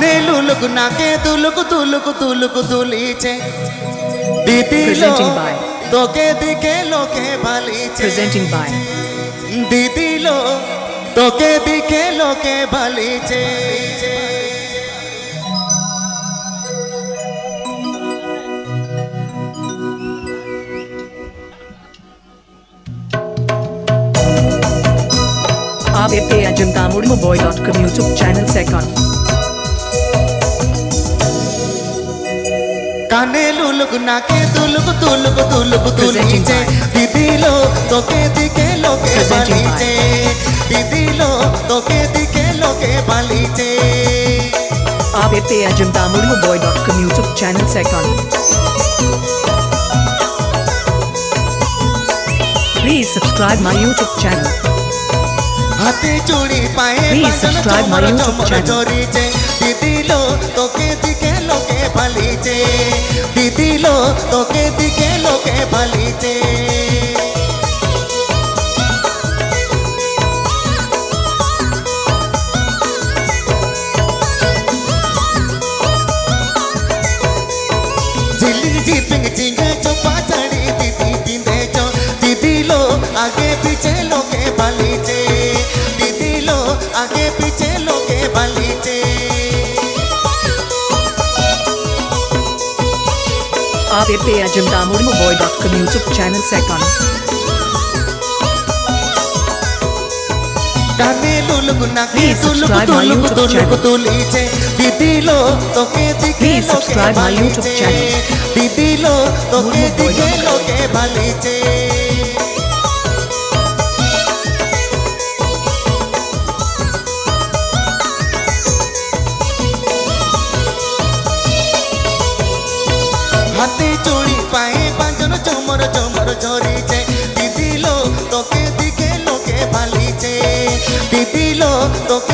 काने लुलुक नाके तुलुक तुलुक तुलुक तुलीचे दीदी लो तोके दिखे लोके भालीचे Presenting by दीदी लो तोके दिखे लोके भालीचे ABPAjamtamudimoboy.com YouTube channel second काने लुलुक नाके तुलुक तुलुक तुलुक तुलीचे दीदी लो तोके दिखे लोके भालीचे दीदी लो तोके दिखे लोके भालीचे ABPAjamtamudimoboy.com YouTube channel second Please subscribe my YouTube channel हाथे चूड़ी पाए Please subscribe my YouTube channel चोरीचे दीदी लो तोके दिखे लोके भालीचे दीदी लो तोके दिखे लोके भालीचे झिलिंग झिपिंग झिंग जो पाचड़ी दीदी बिंदे जो दीदी लो आगे पीछे लोके भालीचे दीदी लो आगे पीछे लोके भालीचे ABPAjamtamudimoboy.com YouTube channel second काने लुलुक नाके Please तुलुक subscribe my तुलुक YouTube तुलुक channel. तुलीचे दीदी लो तोके दिखे Please लोके subscribe my YouTube भालीचे channel. दीदी लो तोके Mudumoboy.com. दिखे लोके भालीचे हाथे चूड़ी पाए पांचन चमर चमर चोरीचे दीदी लो तोके दिखे लोके भालीचे दीदी लो तोके